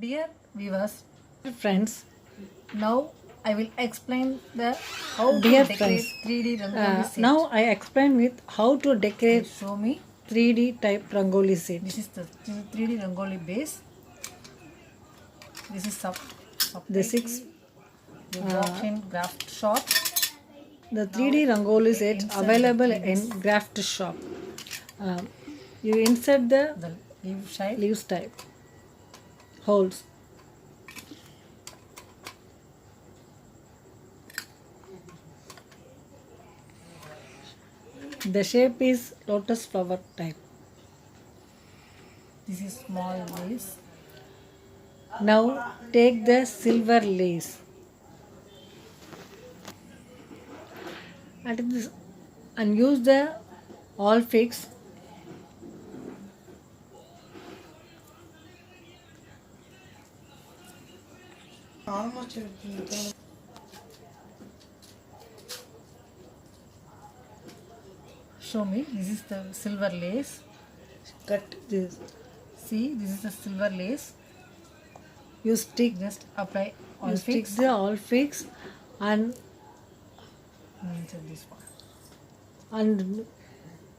Dear viewers, Friends, now I will explain the how to dear decorate friends, 3D Rangoli set. now I explain with how to decorate Show me. 3D type Rangoli set. This is the 3D Rangoli base. This is The six, you walk in craft shop. the 3D Rangoli set insert available the in craft shop. You insert the The leaf side. leaves type holes. The shape is lotus flower type. This is small base. Now take the silver lace and use the all fix Show me. This is the silver lace. cut this. See, this is the silver lace. You stick Just apply all you stick fix. the all fix and Insert this one.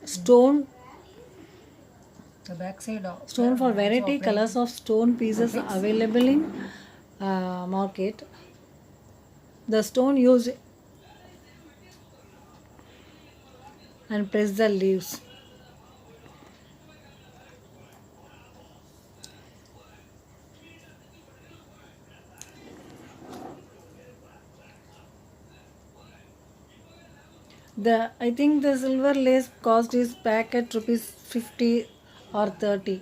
stone The back side of stone for also variety apply. colors of stone pieces available in market. The stone used and press the leaves. I think the silver lace cost is pack at rupees 50 or 30.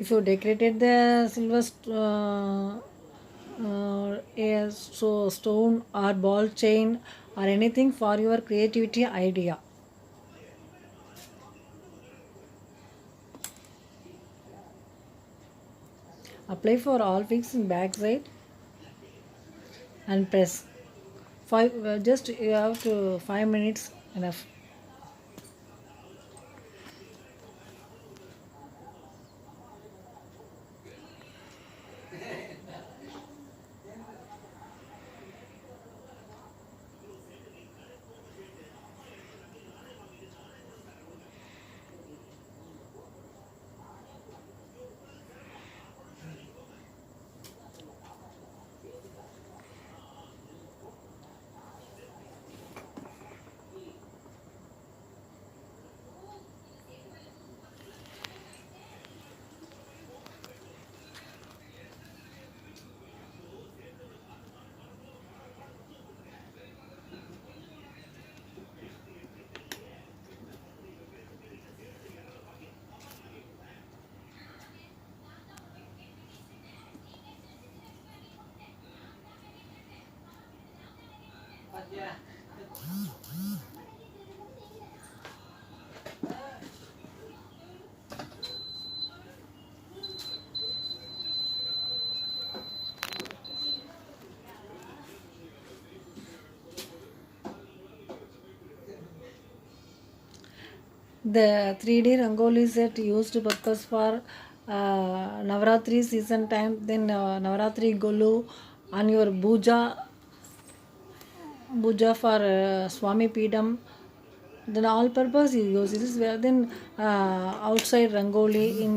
If you decorated the silver stone or ball chain or anything for your creativity idea. Apply for all fix in back side and press. Just you have to 5 minutes enough. The 3D Rangoli set used purpose for Navratri season time, then Navratri Golu on your Puja for Swami Pidam. Then all purpose you use. This is where then outside Rangoli in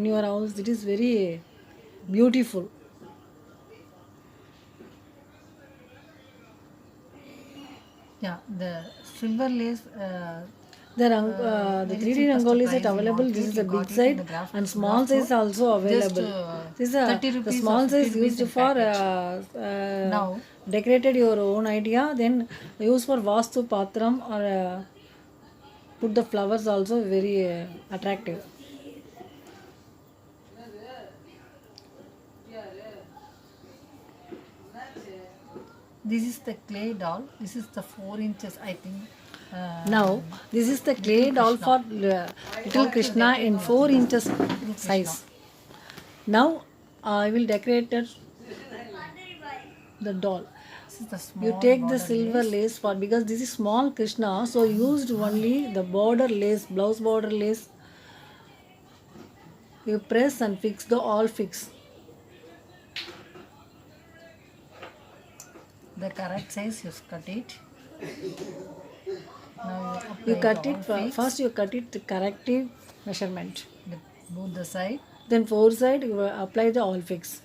your house. It is very beautiful. Yeah, the silver lace. The Very 3D cheapest Rangoli price set in available. market. This is You a big got it in the size craft and small store. size also Just available. This is 30 the rupees or small 50 size rupees used in for packet. Now, decorated your own idea. Then use for Vastu Patram or put the flowers also very attractive. This is the clay doll. This is the 4 inches, I think. Now, this is the clay doll for little Krishna in 4 inches size. Now, I will decorate the doll. This is the small You take the border silver lace for, because this is small Krishna, so used only the border lace, blouse border lace. You press and fix the all fix. The correct size, you cut it. Now You apply cut the it all fix, first. You cut it the corrective measurement. both the side. Then 4 side you apply the all fix.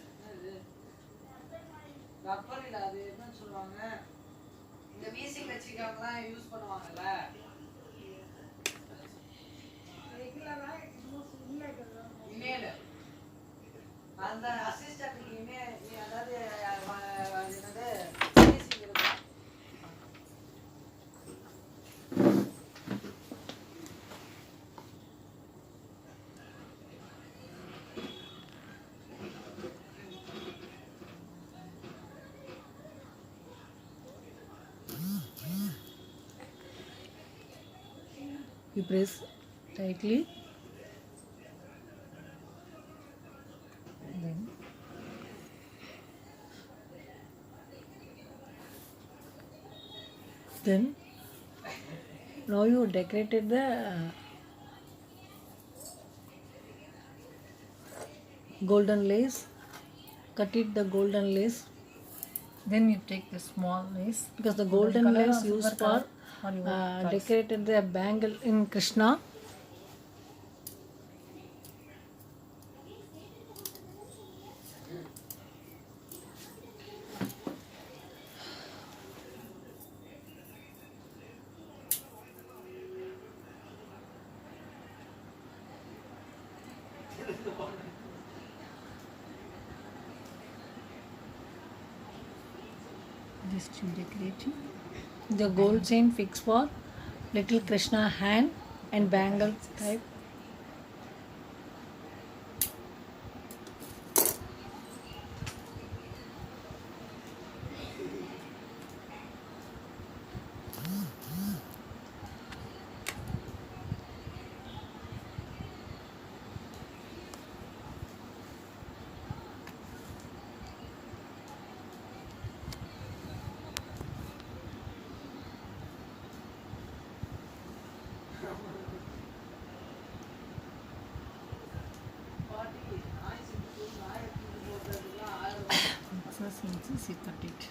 You press tightly. Then Then now you decorated the golden lace. Cut it the golden lace, you take the small lace. because the golden color lace or used silver for color, or you want choice? decorated the bangle in Krishna. Just to decorating. The gold chain fix for little Krishna hand and bangle type. Excess inches, you cut it.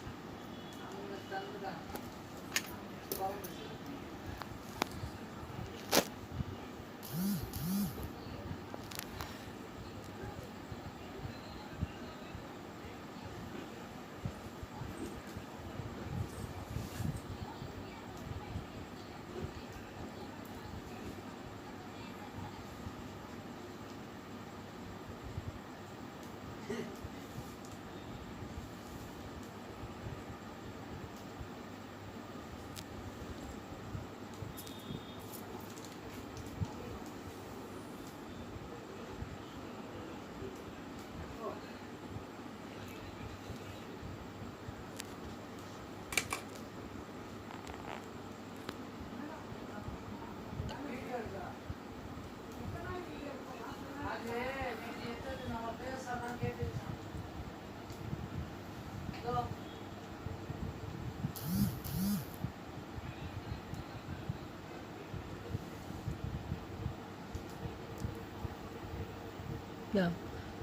Yeah,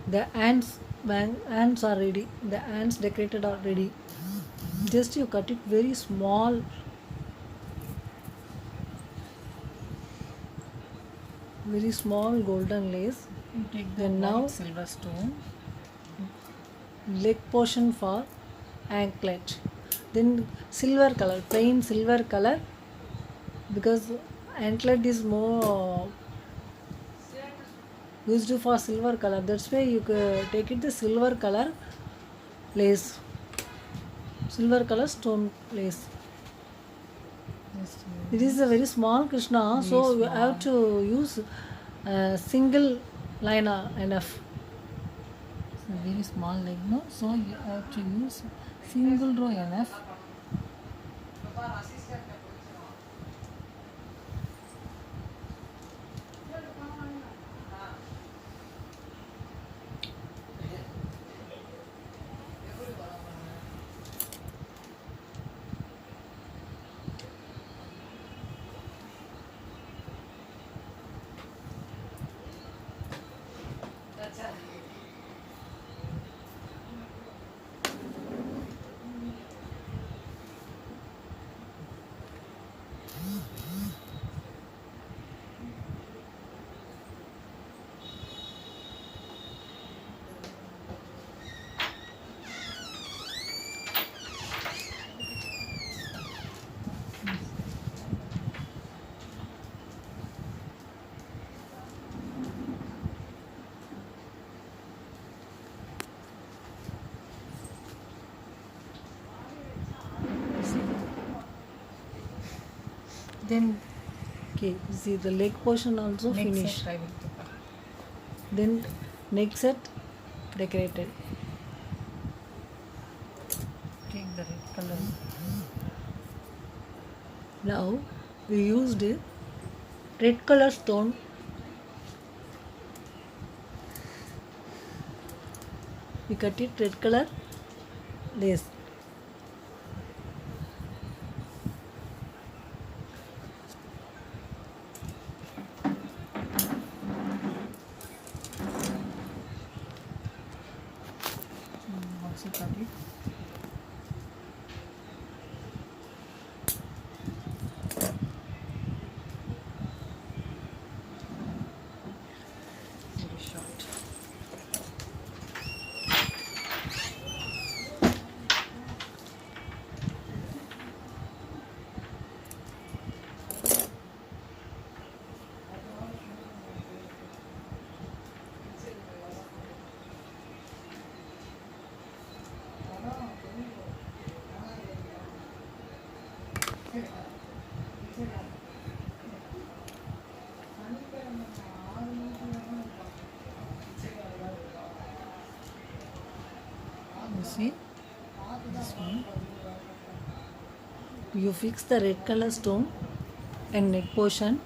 the ants are ready. The ants decorated are ready. Just you cut it very small. Very small golden lace. You take the Then now white silver stone. leg portion for anklet. Then silver color, plain silver color, because anklet is more used for silver color. That's why you take it the silver color lace, silver color stone lace. Just It is a very small Krishna, so you have to use single liner enough. it's a very small leg, no? So you have to use single row enough. Then Okay, see the leg portion also next finished. set I will do. Then next set decorated. Take the red color. Now we used a red color stone. We cut it red color lace. Also cut it. Very short. You see this one. You fix the red color stone and neck portion.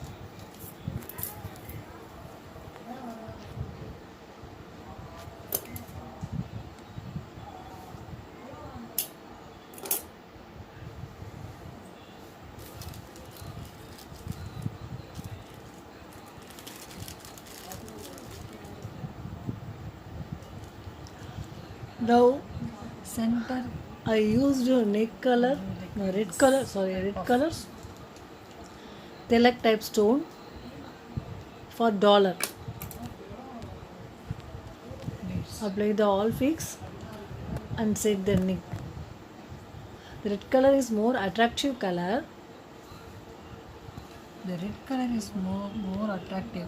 Now Center. I used neck color, no, red color, sorry, red colors, tilak type stone for dollar. This. Apply the all fix and set the neck. The red color is more attractive color. The red color is more attractive.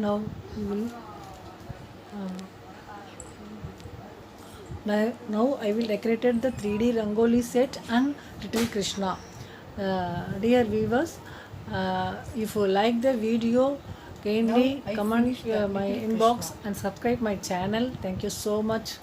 Now we will now I will decorated the 3D Rangoli set and Little Krishna. Dear viewers, if you like the video, kindly Now I comment finished the my Little inbox Krishna. and subscribe my channel. Thank you so much.